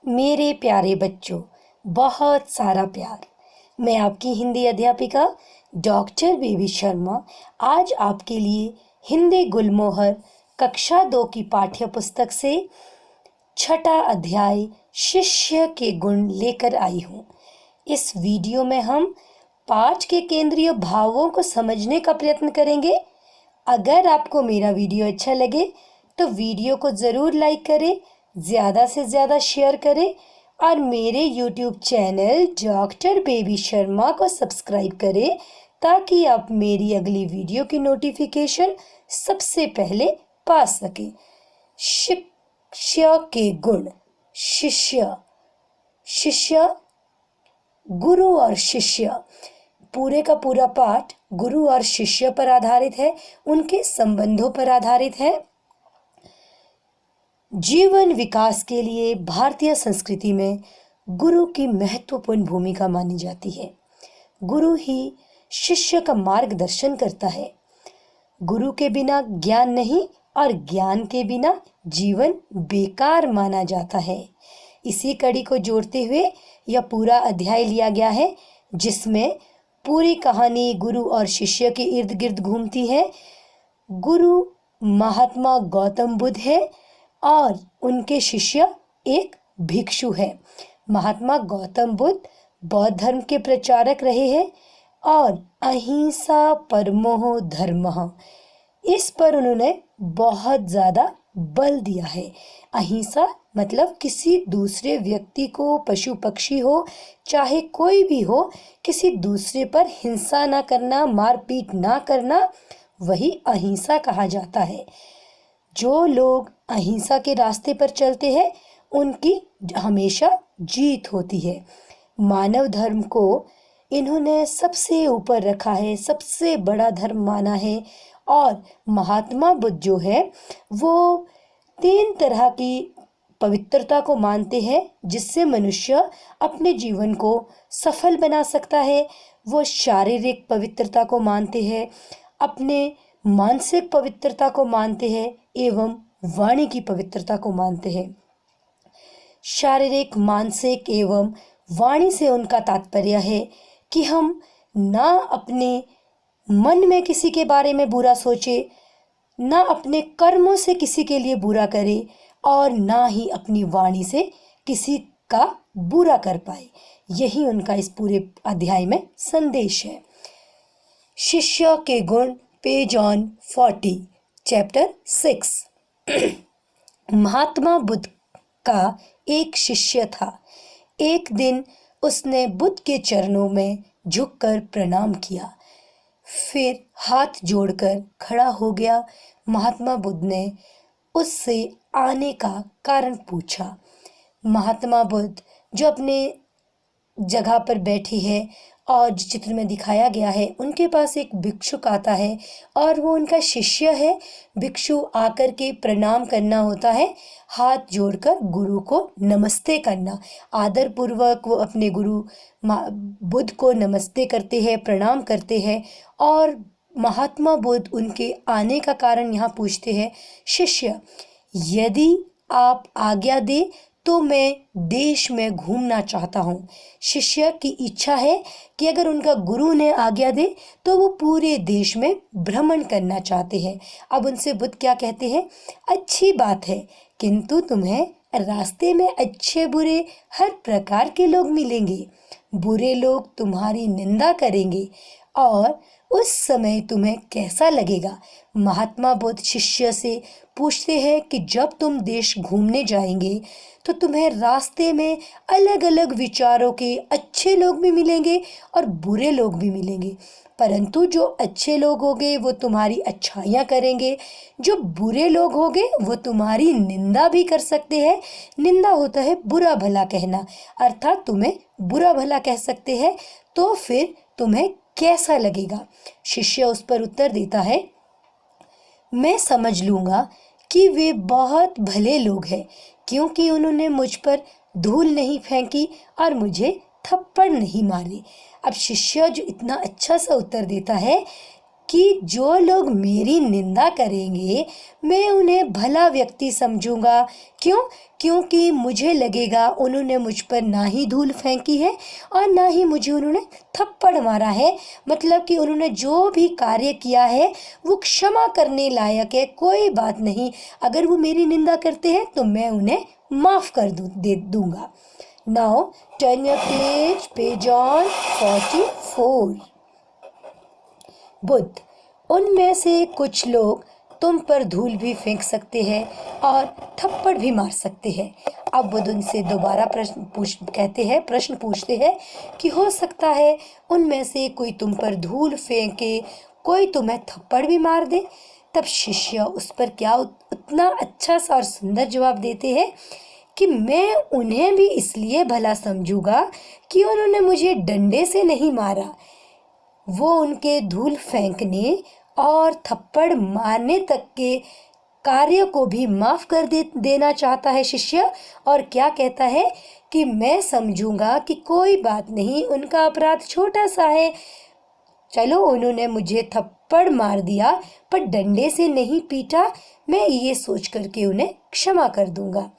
मेरे प्यारे बच्चों, बहुत सारा प्यार। मैं आपकी हिंदी अध्यापिका डॉक्टर बेबी शर्मा आज आपके लिए हिंदी गुलमोहर कक्षा 2 की पाठ्य पुस्तक से छठा अध्याय शिष्य के गुण लेकर आई हूँ। इस वीडियो में हम पाठ के केंद्रीय भावों को समझने का प्रयत्न करेंगे। अगर आपको मेरा वीडियो अच्छा लगे तो वीडियो को ज़रूर लाइक करें, ज़्यादा से ज़्यादा शेयर करें और मेरे YouTube channel doctor baby Sharma को सब्सक्राइब करें ताकि आप मेरी अगली वीडियो की नोटिफिकेशन सबसे पहले पा सकें। शिष्य के गुण। शिष्य गुरु और शिष्य, पूरे का पूरा पाठ गुरु और शिष्य पर आधारित है, उनके संबंधों पर आधारित है। जीवन विकास के लिए भारतीय संस्कृति में गुरु की महत्वपूर्ण भूमिका मानी जाती है। गुरु ही शिष्य का मार्गदर्शन करता है। गुरु के बिना ज्ञान नहीं और ज्ञान के बिना जीवन बेकार माना जाता है। इसी कड़ी को जोड़ते हुए यह पूरा अध्याय लिया गया है, जिसमें पूरी कहानी गुरु और शिष्य के इर्द गिर्द घूमती है। गुरु महात्मा गौतम बुद्ध है और उनके शिष्य एक भिक्षु है। महात्मा गौतम बुद्ध बौद्ध धर्म के प्रचारक रहे हैं और अहिंसा परमो धर्मः, इस पर उन्होंने बहुत ज़्यादा बल दिया है। अहिंसा मतलब किसी दूसरे व्यक्ति को, पशु पक्षी हो चाहे कोई भी हो, किसी दूसरे पर हिंसा ना करना, मारपीट ना करना, वही अहिंसा कहा जाता है। जो लोग अहिंसा के रास्ते पर चलते हैं उनकी हमेशा जीत होती है। मानव धर्म को इन्होंने सबसे ऊपर रखा है, सबसे बड़ा धर्म माना है। और महात्मा बुद्ध जो है वो 3 तरह की पवित्रता को मानते हैं जिससे मनुष्य अपने जीवन को सफल बना सकता है। वो शारीरिक पवित्रता को मानते हैं, अपने मानसिक पवित्रता को मानते हैं एवं वाणी की पवित्रता को मानते हैं। शारीरिक, मानसिक एवं वाणी से उनका तात्पर्य है कि हम ना अपने मन में किसी के बारे में बुरा सोचे, ना अपने कर्मों से किसी के लिए बुरा करे और ना ही अपनी वाणी से किसी का बुरा कर पाए। यही उनका इस पूरे अध्याय में संदेश है। शिष्य के गुण, page on 40, chapter 6। Mahatma Buddha का एक शिष्य था। एक दिन उसने बुद्ध के चरणों में झुककर प्रणाम किया, फिर हाथ जोड़कर खड़ा हो गया। महात्मा बुद्ध ने उससे आने का कारण पूछा। महात्मा बुद्ध जो अपने जगह पर बैठे हैं और जो चित्र में दिखाया गया है, उनके पास एक भिक्षुक आता है और वो उनका शिष्य है। भिक्षु आकर के प्रणाम करना होता है, हाथ जोड़कर गुरु को नमस्ते करना। आदर पूर्वक वो अपने गुरु बुद्ध को नमस्ते करते हैं, प्रणाम करते हैं। और महात्मा बुद्ध उनके आने का कारण यहाँ पूछते हैं, शिष्य यदि आप आज्ञा दे तो मैं देश में घूमना चाहता हूँ। शिष्य की इच्छा है कि अगर उनका गुरु ने आज्ञा दे तो वो पूरे देश में भ्रमण करना चाहते हैं। अब उनसे बुद्ध क्या कहते हैं, अच्छी बात है, किंतु तुम्हें रास्ते में अच्छे बुरे हर प्रकार के लोग मिलेंगे। बुरे लोग तुम्हारी निंदा करेंगे और उस समय तुम्हें कैसा लगेगा। महात्मा बुद्ध शिष्य से पूछते हैं कि जब तुम देश घूमने जाएंगे तो तुम्हें रास्ते में अलग अलग विचारों के अच्छे लोग भी मिलेंगे और बुरे लोग भी मिलेंगे, परंतु जो अच्छे लोग होंगे वो तुम्हारी अच्छाइयाँ करेंगे, जो बुरे लोग होंगे वो तुम्हारी निंदा भी कर सकते हैं। निंदा होता है बुरा भला कहना, अर्थात तुम्हें बुरा भला कह सकते हैं, तो फिर तुम्हें कैसा लगेगा। शिष्य उस पर उत्तर देता है, मैं समझ लूँगा कि वे बहुत भले लोग हैं, क्योंकि उन्होंने मुझ पर धूल नहीं फेंकी और मुझे थप्पड़ नहीं मारे। अब शिष्य जो इतना अच्छा सा उत्तर देता है कि जो लोग मेरी निंदा करेंगे मैं उन्हें भला व्यक्ति समझूंगा। क्यों? क्योंकि मुझे लगेगा उन्होंने मुझ पर ना ही धूल फेंकी है और ना ही मुझे उन्होंने थप्पड़ मारा है। मतलब कि उन्होंने जो भी कार्य किया है वो क्षमा करने लायक है। कोई बात नहीं, अगर वो मेरी निंदा करते हैं तो मैं उन्हें माफ कर दूंगा। Now turn your page on 44। Buddha, उनमें से कुछ लोग तुम पर धूल भी फेंक सकते हैं और थप्पड़ भी मार सकते हैं। अब बुद्ध उनसे दोबारा प्रश्न पूछते हैं कि हो सकता है उनमें से कोई तुम पर धूल फेंके, कोई तुम्हें थप्पड़ भी मार दे। तब शिष्य उस पर क्या उतना अच्छा सा और सुंदर जवाब देते हैं कि मैं उन्हें भी इसलिए भला समझूंगा कि उन्होंने मुझे डंडे से नहीं मारा। वो उनके धूल फेंकने और थप्पड़ मारने तक के कार्य को भी माफ कर देना चाहता है शिष्य। और क्या कहता है कि मैं समझूंगा कि कोई बात नहीं, उनका अपराध छोटा सा है। चलो, उन्होंने मुझे थप्पड़ मार दिया पर डंडे से नहीं पीटा, मैं ये सोच करके उन्हें क्षमा कर दूंगा।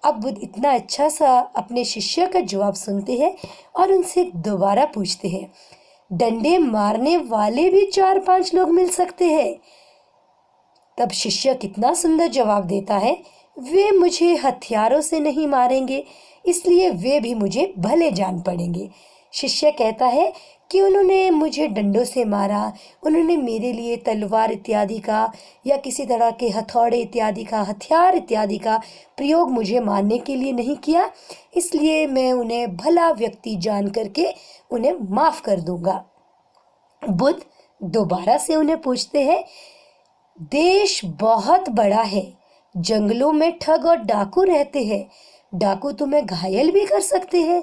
अब बुद्ध इतना अच्छा सा अपने शिष्य का जवाब सुनते हैं और उनसे दोबारा पूछते हैं, डंडे मारने वाले भी 4-5 लोग मिल सकते हैं? तब शिष्य कितना सुंदर जवाब देता है, वे मुझे हथियारों से नहीं मारेंगे, इसलिए वे भी मुझे भले जान पड़ेंगे। शिष्य कहता है कि उन्होंने मुझे डंडों से मारा, उन्होंने मेरे लिए तलवार इत्यादि का या किसी तरह के हथौड़े इत्यादि का, हथियार इत्यादि का प्रयोग मुझे मारने के लिए नहीं किया, इसलिए मैं उन्हें भला व्यक्ति जान करके उन्हें माफ कर दूंगा। बुद्ध दोबारा से उन्हें पूछते हैं, देश बहुत बड़ा है, जंगलों में ठग और डाकू रहते हैं, डाकू तुम्हें घायल भी कर सकते हैं।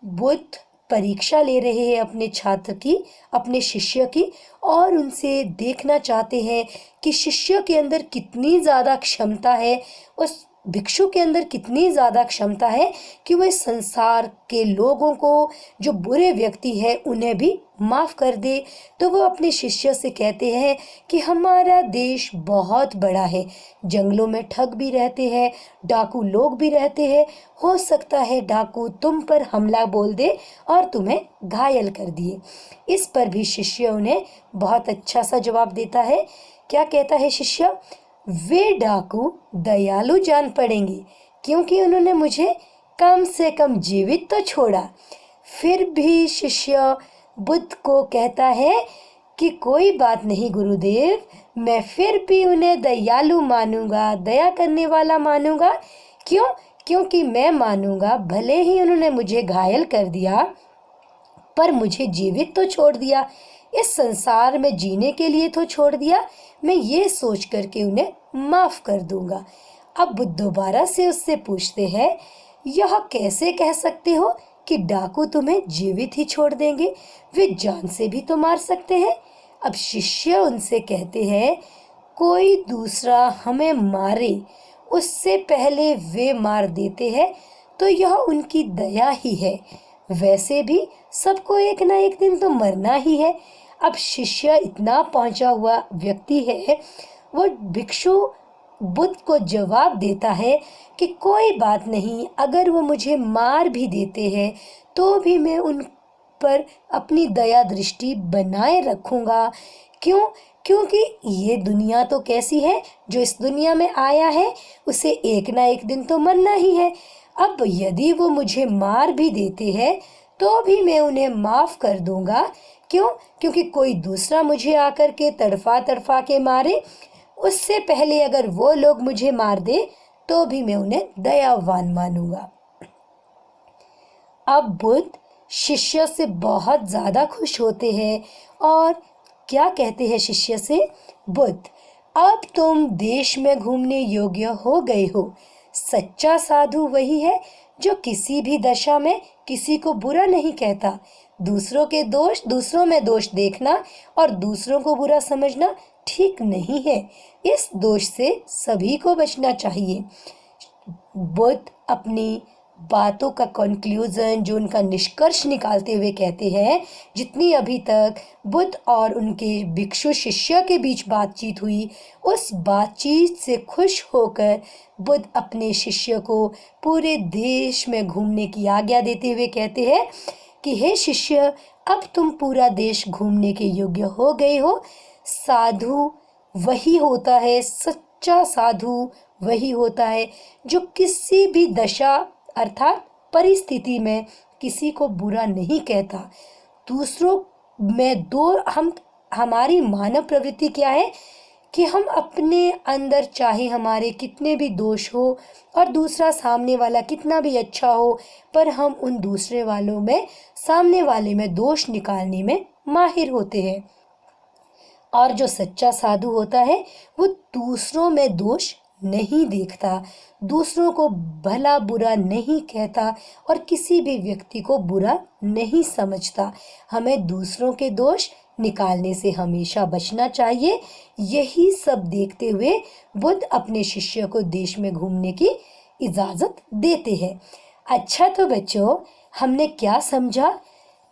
बुद्ध परीक्षा ले रहे हैं अपने छात्र की, अपने शिष्य की, और उनसे देखना चाहते हैं कि शिष्य के अंदर कितनी ज़्यादा क्षमता है, उस भिक्षु के अंदर कितनी ज़्यादा क्षमता है कि वह संसार के लोगों को, जो बुरे व्यक्ति है, उन्हें भी माफ़ कर दे। तो वो अपने शिष्य से कहते हैं कि हमारा देश बहुत बड़ा है, जंगलों में ठग भी रहते हैं, डाकू लोग भी रहते हैं, हो सकता है डाकू तुम पर हमला बोल दे और तुम्हें घायल कर दिए। इस पर भी शिष्य उन्हें बहुत अच्छा सा जवाब देता है। क्या कहता है शिष्य? वे डाकू दयालु जान पड़ेंगे क्योंकि उन्होंने मुझे कम से कम जीवित तो छोड़ा। फिर भी शिष्य बुद्ध को कहता है कि कोई बात नहीं गुरुदेव, मैं फिर भी उन्हें दयालु मानूंगा, दया करने वाला मानूंगा। क्यों? क्योंकि मैं मानूंगा भले ही उन्होंने मुझे घायल कर दिया पर मुझे जीवित तो छोड़ दिया, इस संसार में जीने के लिए तो छोड़ दिया। मैं ये सोच करके उन्हें माफ कर दूंगा। अब बुद्ध दोबारा से उससे पूछते हैं, यह कैसे कह सकते हो कि डाकू तुम्हें जीवित ही छोड़ देंगे? वे जान से भी तो मार सकते हैं। अब शिष्य उनसे कहते हैं, कोई दूसरा हमें मारे उससे पहले वे मार देते हैं तो यह उनकी दया ही है। वैसे भी सबको एक ना एक दिन तो मरना ही है। अब शिष्य इतना पहुंचा हुआ व्यक्ति है, वो भिक्षु बुद्ध को जवाब देता है कि कोई बात नहीं, अगर वो मुझे मार भी देते हैं तो भी मैं उन पर अपनी दया दृष्टि बनाए रखूंगा। क्यों? क्योंकि ये दुनिया तो कैसी है, जो इस दुनिया में आया है उसे एक ना एक दिन तो मरना ही है। अब यदि वो मुझे मार भी देते हैं तो भी मैं उन्हें माफ कर दूंगा। क्यों? क्योंकि कोई दूसरा मुझे आकर के तड़फा तड़फा के मारे उससे पहले अगर वो लोग मुझे मार दे तो भी मैं उन्हें दयावान मानूंगा। अब बुद्ध शिष्य से बहुत ज्यादा खुश होते हैं और क्या कहते हैं शिष्य से? बुद्ध, अब तुम देश में घूमने योग्य हो गए हो। सच्चा साधु वही है जो किसी भी दशा में किसी को बुरा नहीं कहता। दूसरों में दोष देखना और दूसरों को बुरा समझना ठीक नहीं है। इस दोष से सभी को बचना चाहिए। बुद्ध अपनी बातों का कंक्लूजन, जो उनका निष्कर्ष निकालते हुए कहते हैं, जितनी अभी तक बुद्ध और उनके भिक्षु शिष्य के बीच बातचीत हुई, उस बातचीत से खुश होकर बुद्ध अपने शिष्य को पूरे देश में घूमने की आज्ञा देते हुए कहते हैं कि हे शिष्य, अब तुम पूरा देश घूमने के योग्य हो गए हो। साधु वही होता है, सच्चा साधु वही होता है जो किसी भी दशा अर्थात परिस्थिति में किसी को बुरा नहीं कहता। दूसरों में हमारी मानव प्रवृत्ति क्या है कि हम अपने अंदर चाहे हमारे कितने भी दोष हो और दूसरा सामने वाला कितना भी अच्छा हो, पर हम उन दूसरे वालों में, सामने वाले में दोष निकालने में माहिर होते हैं। और जो सच्चा साधु होता है वो दूसरों में दोष नहीं देखता, दूसरों को भला बुरा नहीं कहता और किसी भी व्यक्ति को बुरा नहीं समझता। हमें दूसरों के दोष निकालने से हमेशा बचना चाहिए। यही सब देखते हुए बुद्ध अपने शिष्य को देश में घूमने की इजाज़त देते हैं। अच्छा, तो बच्चों हमने क्या समझा?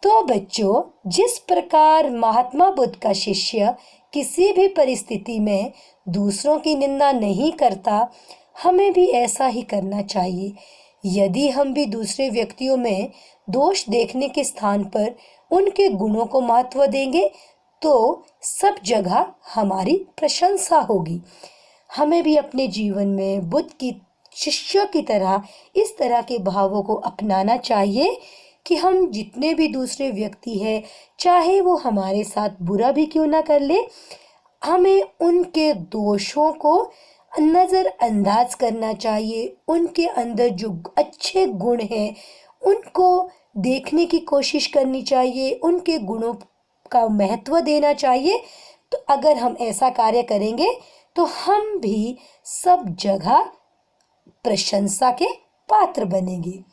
तो बच्चों, जिस प्रकार महात्मा बुद्ध का शिष्य किसी भी परिस्थिति में दूसरों की निंदा नहीं करता, हमें भी ऐसा ही करना चाहिए। यदि हम भी दूसरे व्यक्तियों में दोष देखने के स्थान पर उनके गुणों को महत्व देंगे तो सब जगह हमारी प्रशंसा होगी। हमें भी अपने जीवन में बुद्ध की शिष्य की तरह इस तरह के भावों को अपनाना चाहिए कि हम जितने भी दूसरे व्यक्ति हैं, चाहे वो हमारे साथ बुरा भी क्यों ना कर ले, हमें उनके दोषों को नज़रअंदाज करना चाहिए। उनके अंदर जो अच्छे गुण हैं उनको देखने की कोशिश करनी चाहिए, उनके गुणों का महत्व देना चाहिए। तो अगर हम ऐसा कार्य करेंगे तो हम भी सब जगह प्रशंसा के पात्र बनेंगे।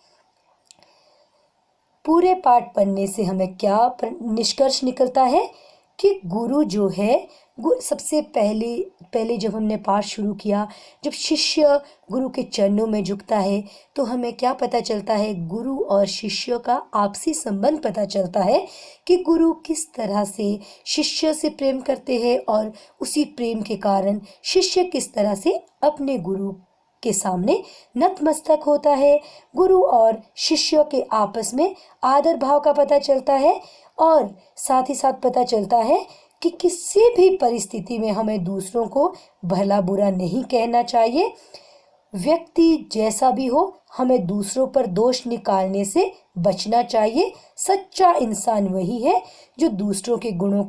पूरे पाठ पढ़ने से हमें क्या निष्कर्ष निकलता है कि गुरु जो है, सबसे पहले जब हमने पाठ शुरू किया, जब शिष्य गुरु के चरणों में झुकता है तो हमें क्या पता चलता है? गुरु और शिष्य का आपसी संबंध पता चलता है कि गुरु किस तरह से शिष्य से प्रेम करते हैं और उसी प्रेम के कारण शिष्य किस तरह से अपने गुरु के सामने नतमस्तक होता है। गुरु और शिष्यों के आपस में आदर भाव का पता चलता है और साथ ही साथ पता चलता है कि किसी भी परिस्थिति में हमें दूसरों को भला बुरा नहीं कहना चाहिए। व्यक्ति जैसा भी हो, हमें दूसरों पर दोष निकालने से बचना चाहिए। सच्चा इंसान वही है जो दूसरों के गुणों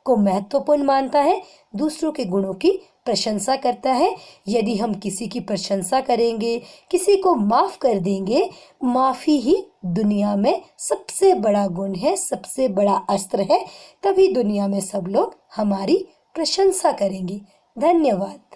को महत्वपूर्ण मानता है, दूसरों के गुणों की प्रशंसा करता है। यदि हम किसी की प्रशंसा करेंगे, किसी को माफ कर देंगे, माफी ही दुनिया में सबसे बड़ा गुण है, सबसे बड़ा अस्त्र है। तभी दुनिया में सब लोग हमारी प्रशंसा करेंगे। धन्यवाद।